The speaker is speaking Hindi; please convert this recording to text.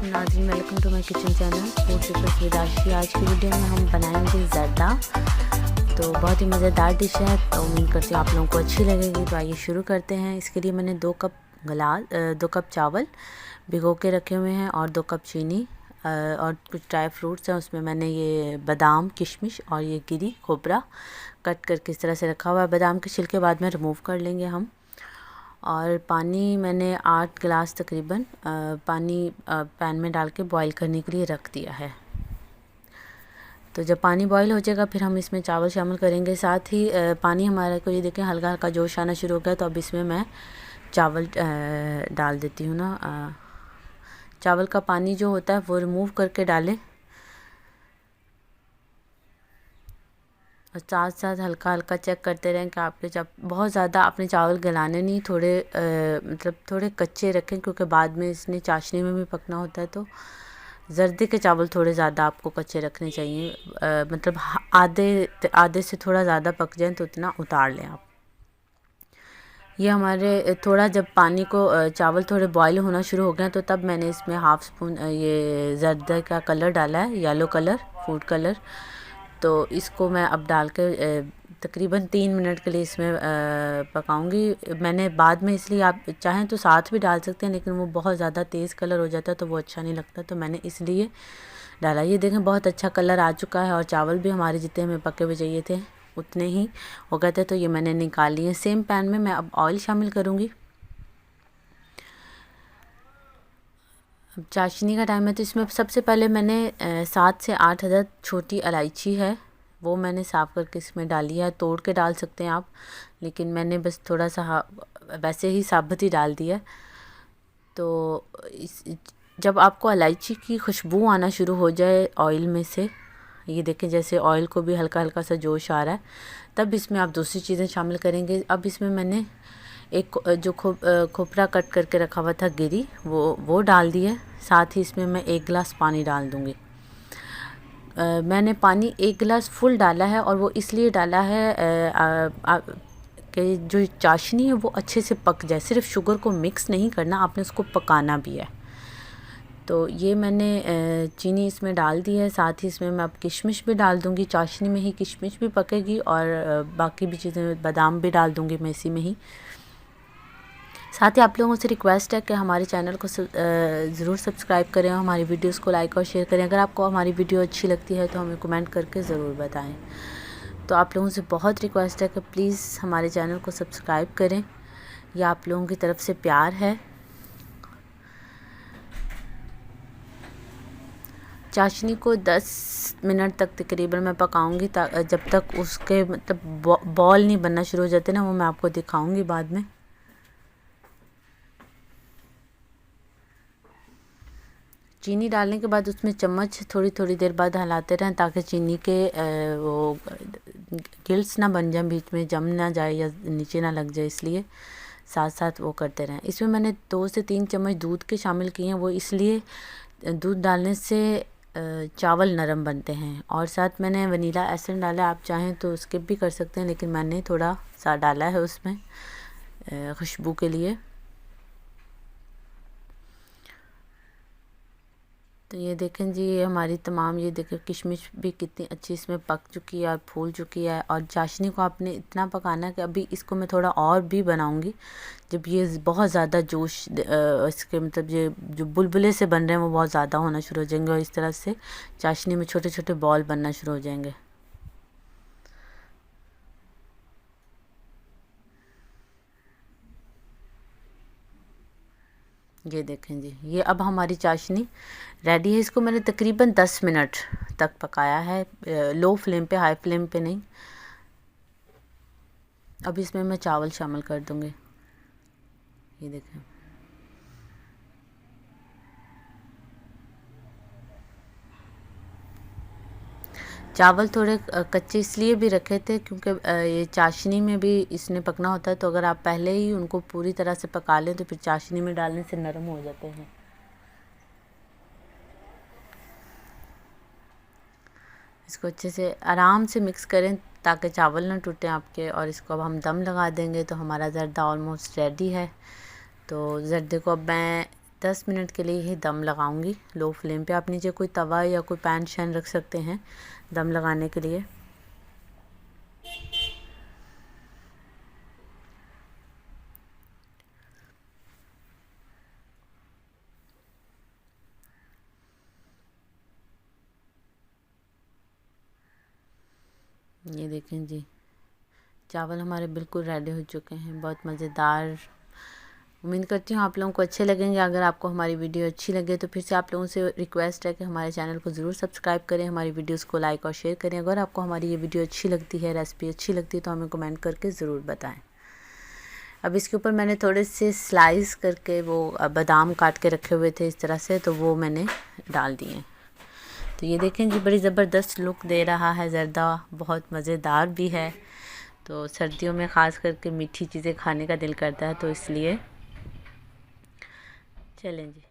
वालेकुम नाज़रीन, welcome to my kitchen channel food tips with Ashi. आज की वीडियो में हम बनाएंगे ज़र्दा। तो बहुत ही मज़ेदार डिश है, तो उम्मीद करती हूँ आप लोगों को अच्छी लगेगी। तो आइए शुरू करते हैं। इसके लिए मैंने 2 कप चावल भिगो के रखे हुए हैं और 2 कप चीनी और कुछ ड्राई फ्रूट्स हैं। उसमें मैंने ये बादाम, किशमिश और ये गिरी खोपरा कट करके इस तरह से रखा हुआ है। बादाम के छिलके बाद में रिमूव कर लेंगे हम। और पानी मैंने 8 गिलास तकरीबन पानी पैन में डाल के बॉईल करने के लिए रख दिया है। तो जब पानी बॉईल हो जाएगा फिर हम इसमें चावल शामिल करेंगे। साथ ही पानी हमारे को ये देखें हल्का हल्का जोश आना शुरू हो गया, तो अब इसमें मैं चावल डाल देती हूँ ना। चावल का पानी जो होता है वो रिमूव करके डालें और साथ साथ हल्का हल्का चेक करते रहें कि आपके बहुत ज़्यादा आपने चावल गलाने नहीं, थोड़े मतलब थोड़े कच्चे रखें, क्योंकि बाद में इसने चाशनी में भी पकना होता है। तो जर्दे के चावल थोड़े ज़्यादा आपको कच्चे रखने चाहिए, मतलब आधे से थोड़ा ज़्यादा पक जाए तो उतना उतार लें आप। ये हमारे थोड़ा जब पानी को चावल थोड़े बॉईल होना शुरू हो गए तो तब मैंने इसमें हाफ़ स्पून ये जर्दे का कलर डाला है, येलो कलर, फूड कलर। तो इसको मैं अब डाल के तकरीबन 3 मिनट के लिए इसमें पकाऊंगी। मैंने बाद में, इसलिए आप चाहें तो साथ भी डाल सकते हैं, लेकिन वो बहुत ज़्यादा तेज़ कलर हो जाता है तो वो अच्छा नहीं लगता, तो मैंने इसलिए डाला। ये देखें बहुत अच्छा कलर आ चुका है और चावल भी हमारे जितने हमें पके हुए चाहिए थे उतने ही हो गए थे। तो ये मैंने निकाल लिए। सेम पैन में मैं अब ऑयल शामिल करूँगी। अब चाशनी का टाइम है, तो इसमें सबसे पहले मैंने 7 से 8 अदद छोटी इलायची है वो मैंने साफ़ करके इसमें डाली है। तोड़ के डाल सकते हैं आप, लेकिन मैंने बस थोड़ा सा वैसे ही साबुत ही डाल दिया। तो जब आपको इलायची की खुशबू आना शुरू हो जाए ऑयल में से, ये देखें जैसे ऑयल को भी हल्का हल्का सा जोश आ रहा है, तब इसमें आप दूसरी चीज़ें शामिल करेंगे। अब इसमें मैंने एक जो खोपरा कट करके रखा हुआ था गिरी, वो डाल दिया। साथ ही इसमें मैं 1 गिलास पानी डाल दूँगी। मैंने पानी 1 गिलास फुल डाला है और वो इसलिए डाला है कि जो चाशनी है वो अच्छे से पक जाए। सिर्फ शुगर को मिक्स नहीं करना, आपने उसको पकाना भी है। तो ये मैंने चीनी इसमें डाल दी है। साथ ही इसमें मैं अब किशमिश भी डाल दूँगी। चाशनी में ही किशमिश भी पकेगी और बाकी भी चीज़ें, बादाम भी डाल दूँगी मैं इसी में ही। साथ ही आप लोगों से रिक्वेस्ट है कि हमारे चैनल को ज़रूर सब्सक्राइब करें और हमारी वीडियोस को लाइक और शेयर करें। अगर आपको हमारी वीडियो अच्छी लगती है तो हमें कमेंट करके ज़रूर बताएं। तो आप लोगों से बहुत रिक्वेस्ट है कि प्लीज़ हमारे चैनल को सब्सक्राइब करें, यह आप लोगों की तरफ से प्यार है। चाशनी को 10 मिनट तक तकरीबन मैं पकाऊंगी, जब तक उसके मतलब बॉल नहीं बनना शुरू हो जाते ना, वो मैं आपको दिखाऊंगी बाद में। चीनी डालने के बाद उसमें चम्मच थोड़ी थोड़ी देर बाद हिलाते रहें ताकि चीनी के वो गिल्स ना बन जाए, बीच में जम ना जाए या नीचे ना लग जाए, इसलिए साथ साथ वो करते रहें। इसमें मैंने 2 से 3 चम्मच दूध के शामिल किए हैं। वो इसलिए दूध डालने से चावल नरम बनते हैं। और साथ मैंने वनीला एसेंस डाला, आप चाहें तो स्किप भी कर सकते हैं, लेकिन मैंने थोड़ा सा डाला है उसमें खुशबू के लिए। तो ये देखें जी, ये हमारी तमाम, ये देखें किशमिश भी कितनी अच्छी इसमें पक चुकी है और फूल चुकी है। और चाशनी को आपने इतना पकाना है कि अभी इसको मैं थोड़ा और भी बनाऊंगी। जब ये बहुत ज़्यादा जोश इसके मतलब ये जो बुलबुले से बन रहे हैं वो बहुत ज़्यादा होना शुरू हो जाएंगे और इस तरह से चाशनी में छोटे छोटे बॉल बनना शुरू हो जाएंगे। ये देखें जी, ये अब हमारी चाशनी रेडी है। इसको मैंने तकरीबन 10 मिनट तक पकाया है, लो फ्लेम पे, हाई फ्लेम पे नहीं। अब इसमें मैं चावल शामिल कर दूँगी। ये देखें, चावल थोड़े कच्चे इसलिए भी रखे थे क्योंकि ये चाशनी में भी इसने पकना होता है, तो अगर आप पहले ही उनको पूरी तरह से पका लें तो फिर चाशनी में डालने से नरम हो जाते हैं। इसको अच्छे से आराम से मिक्स करें ताकि चावल ना टूटें आपके। और इसको अब हम दम लगा देंगे। तो हमारा ज़र्दा ऑलमोस्ट रेडी है। तो ज़र्दे को अब मैं 10 मिनट के लिए ही दम लगाऊंगी लो फ्लेम पे। आप नीचे कोई तवा या कोई पैन शैन रख सकते हैं दम लगाने के लिए। ये देखें जी, चावल हमारे बिल्कुल रेडी हो चुके हैं, बहुत मज़ेदार। उम्मीद करती हूँ आप लोगों को अच्छे लगेंगे। अगर आपको हमारी वीडियो अच्छी लगे तो फिर से आप लोगों से रिक्वेस्ट है कि हमारे चैनल को ज़रूर सब्सक्राइब करें, हमारी वीडियोस को लाइक और शेयर करें। अगर आपको हमारी ये वीडियो अच्छी लगती है, रेसिपी अच्छी लगती है, तो हमें कमेंट करके ज़रूर बताएँ। अब इसके ऊपर मैंने थोड़े से स्लाइस करके वो बादाम काट के रखे हुए थे इस तरह से, तो वो मैंने डाल दिए। तो ये देखें जी, बड़ी ज़बरदस्त लुक दे रहा है ज़र्दा, बहुत मज़ेदार भी है। तो सर्दियों में ख़ास करके मीठी चीज़ें खाने का दिल करता है, तो इसलिए चलें जी।